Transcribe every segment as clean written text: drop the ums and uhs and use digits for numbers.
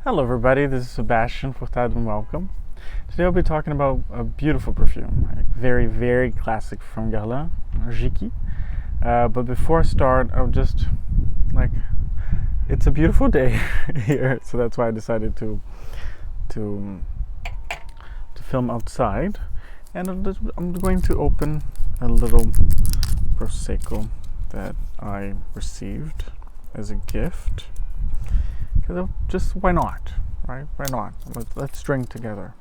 Hello everybody, this is Sebastian Furtado and welcome. Today I'll be talking about a beautiful perfume, very, very classic from Guerlain, Jicky. But before I start, I'll just, it's a beautiful day here, so that's why I decided to film outside. And I'm going to open a little Prosecco that I received as a gift. Because just why not, right? Why not? Let's drink together.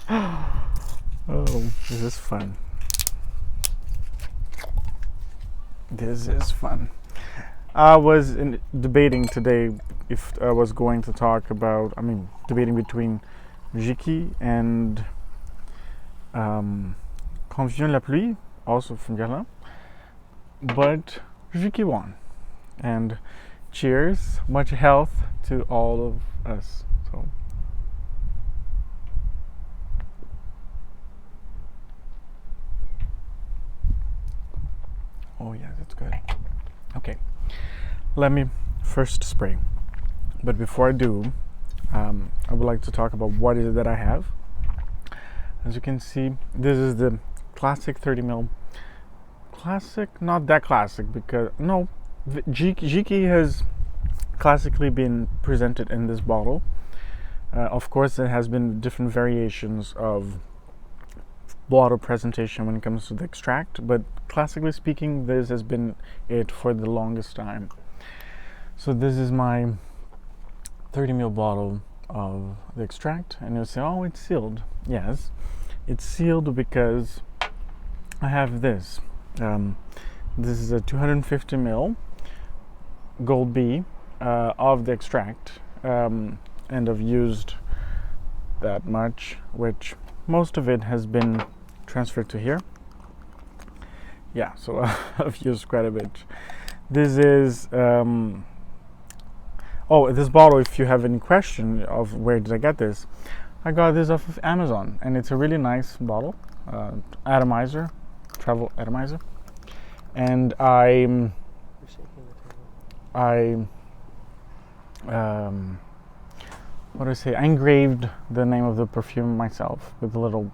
Oh, this is fun. This is fun. I was debating today if I was going to talk about, debating between Jicky and Quand vient la pluie, also from Guerlain. But Jicky won. And cheers, much health to all of us. So, oh yeah, that's good. Okay, let me first spray. But before I do, I would like to talk about what is it that I have. As you can see, this is the classic 30ml. Classic, not that classic because no. Jicky has classically been presented in this bottle. Of course, there has been different variations of bottle presentation when it comes to the extract, but classically speaking, this has been it for the longest time. So this is my 30ml bottle of the extract, and you'll say, oh, it's sealed. Yes, it's sealed because I have this. This is a 250ml Gold B of the extract, and I've used that much, which most of it has been transferred to here. Yeah, so I've used quite a bit. This is this bottle, if you have any question of where did I get this, I got this off of Amazon, and it's a really nice bottle, atomizer, travel atomizer, and I engraved the name of the perfume myself with a little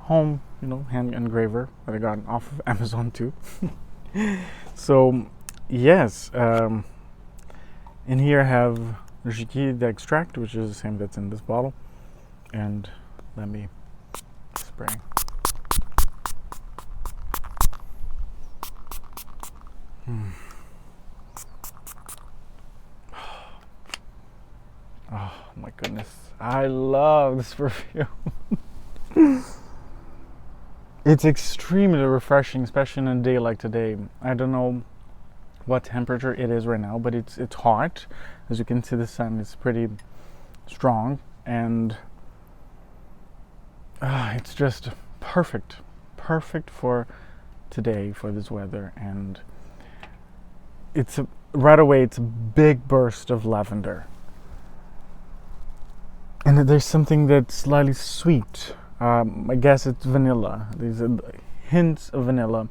home, hand engraver that I got off of Amazon too. So, yes, in here I have Jicky, the extract, which is the same that's in this bottle, and let me spray. Oh my goodness, I love this perfume. It's extremely refreshing, especially on a day like today. I don't know what temperature it is right now, but it's hot. As you can see, the sun is pretty strong, and it's just perfect for today, for this weather. And right away it's a big burst of lavender. And there's something that's slightly sweet. I guess it's vanilla. There's hints of vanilla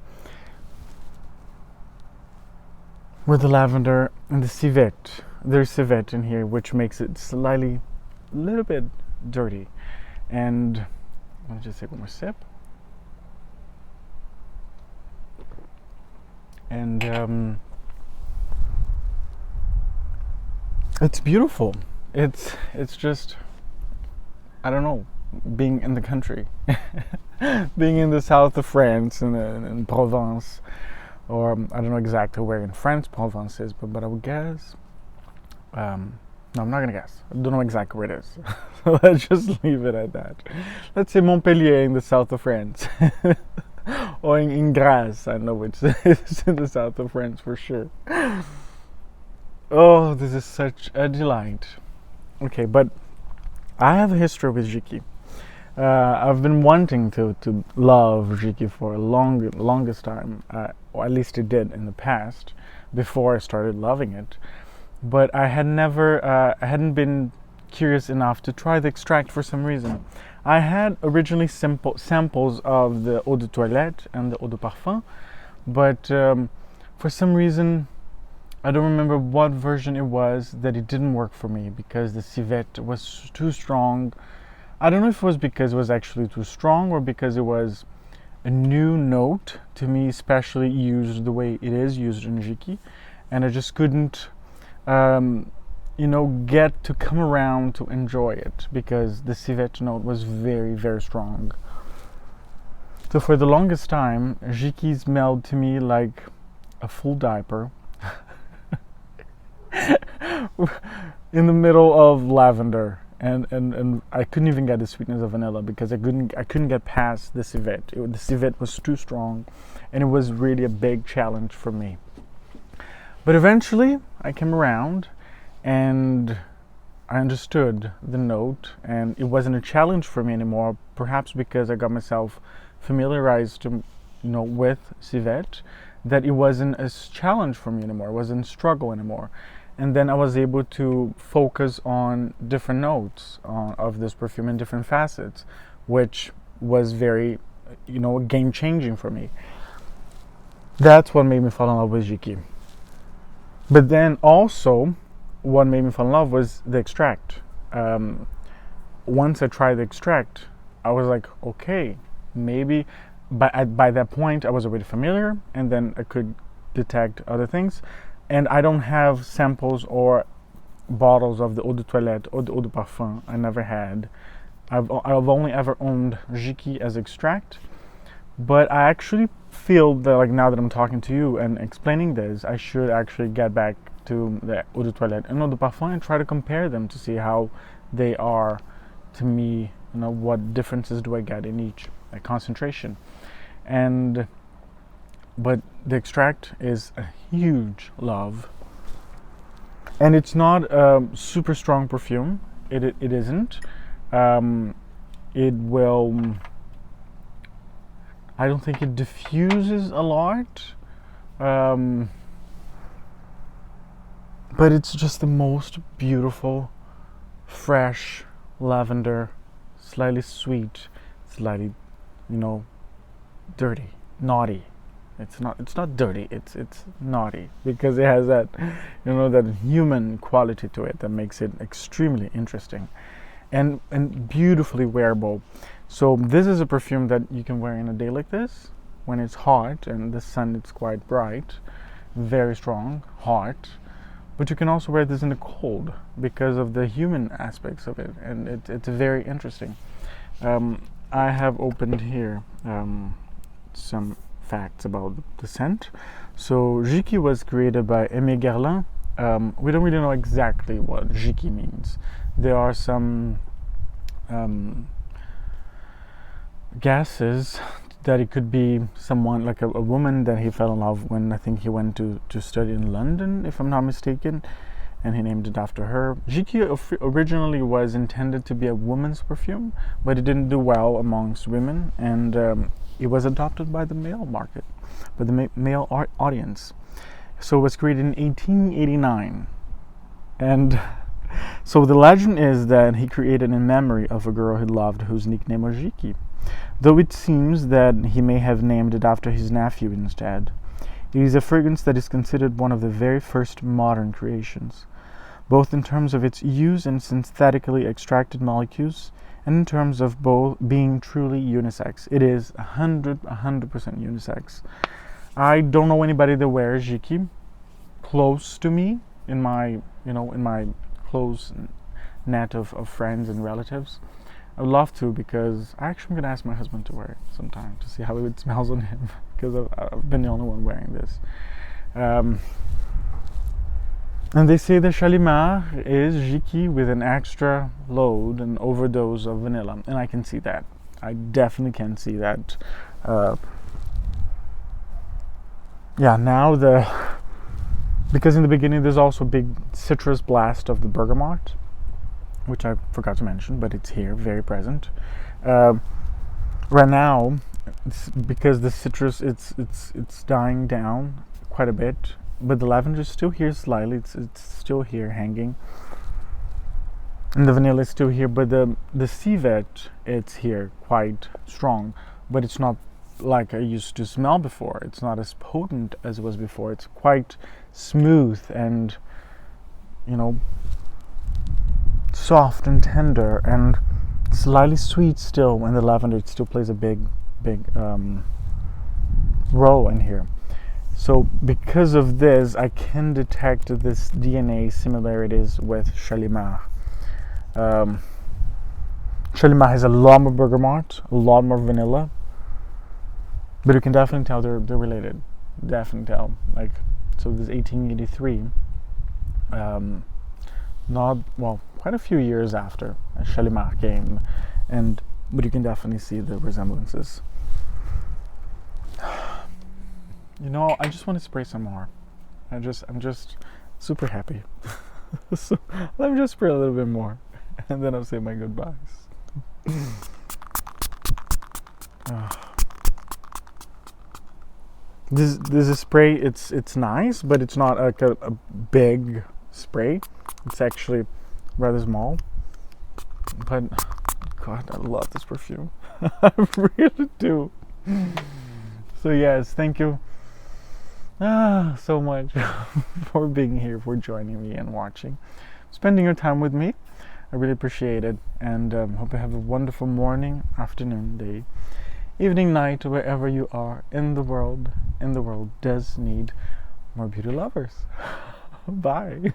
with the lavender and the civet. There's civet in here, which makes it a little bit dirty. And let me just take one more sip. And it's beautiful. It's just, I don't know, being in the country, being in the south of France, in Provence, or I don't know exactly where in France Provence is, but I would guess, no, I'm not going to guess. I don't know exactly where it is. So let's just leave it at that. Let's say Montpellier in the south of France, or in Grasse, I know it's in the south of France for sure. Oh, this is such a delight. Okay, but I have a history with Jicky. I've been wanting to love Jicky for a longest time, or at least it did in the past, before I started loving it. But I hadn't been curious enough to try the extract for some reason. I had originally samples of the eau de toilette and the eau de parfum, but for some reason I don't remember what version it was that it didn't work for me because the civet was too strong. I don't know if it was because it was actually too strong or because it was a new note to me, especially used the way it is used in Jicky, and I just couldn't, get to come around to enjoy it because the civet note was very, very strong. So for the longest time, Jicky smelled to me like a full diaper in the middle of lavender. And I couldn't even get the sweetness of vanilla because I couldn't get past the civet. The civet was too strong, and it was really a big challenge for me. But eventually, I came around, and I understood the note, and it wasn't a challenge for me anymore. Perhaps because I got myself familiarized, with civet, that it wasn't a challenge for me anymore. It wasn't a struggle anymore. And then I was able to focus on different notes of this perfume in different facets, which was very, game changing for me. That's what made me fall in love with Jicky. But then also, what made me fall in love was the extract. Once I tried the extract, I was like, okay, maybe. By that point, I was already familiar, and then I could detect other things. And I don't have samples or bottles of the eau de toilette or the eau de parfum. I never had. I've only ever owned Jicky as extract. But I actually feel that, like, now that I'm talking to you and explaining this, I should actually get back to the eau de toilette and eau de parfum and try to compare them to see how they are to me. What differences do I get in each concentration. But the extract is a huge love, and it's not a super strong perfume. It isn't. It will. I don't think it diffuses a lot, but it's just the most beautiful, fresh lavender, slightly sweet, slightly, dirty, naughty. It's not dirty. It's naughty because it has that, that human quality to it that makes it extremely interesting, and beautifully wearable. So this is a perfume that you can wear in a day like this when it's hot and the sun is quite bright, very strong, hot. But you can also wear this in the cold because of the human aspects of it, and it's very interesting. I have opened here some facts about the scent. So Jicky was created by Guerlain. We don't really know exactly what Jicky means. There are some guesses that it could be someone like a woman that he fell in love when I think he went to study in London, if I'm not mistaken, and he named it after her. Jicky originally was intended to be a woman's perfume, but it didn't do well amongst women, and it was adopted by the male market, by the male audience. So it was created in 1889. And so the legend is that he created in memory of a girl he loved whose nickname was Jicky, though it seems that he may have named it after his nephew instead. It is a fragrance that is considered one of the very first modern creations, both in terms of its use in synthetically extracted molecules and in terms of both being truly unisex. It is 100% unisex. I don't know anybody that wears Jicky close to me in my close net of friends and relatives. I would love to, because I actually am going to ask my husband to wear it sometime to see how it smells on him, because I've been the only one wearing this. And they say that Shalimar is Jicky with an extra load, an overdose of vanilla, and I can see that. I definitely can see that. Because in the beginning there's also a big citrus blast of the bergamot, which I forgot to mention, but it's here, very present. Right now, because the citrus it's dying down quite a bit, but the lavender is still here slightly. It's still here hanging, and the vanilla is still here. But the civet, it's here quite strong, but it's not like I used to smell before. It's not as potent as it was before. It's quite smooth and, you know, soft and tender and slightly sweet still, and the lavender still plays a big role in here. So because of this, I can detect this DNA similarities with Shalimar. Shalimar has a lot more bergamot, a lot more vanilla, but you can definitely tell they're related. Definitely tell. Like, so this 1883, not, well, quite a few years after Shalimar came, but you can definitely see the resemblances. You know, I just want to spray some more. I'm just super happy. So let me just spray a little bit more, and then I'll say my goodbyes. This is spray. It's nice, but it's not like a big spray. It's actually rather small. But God, I love this perfume. I really do. So yes, thank you so much for being here, for joining me and watching, spending your time with me. I really appreciate it, and hope you have a wonderful morning, afternoon, day, evening, night, wherever you are in the world. And the world does need more beauty lovers. Bye.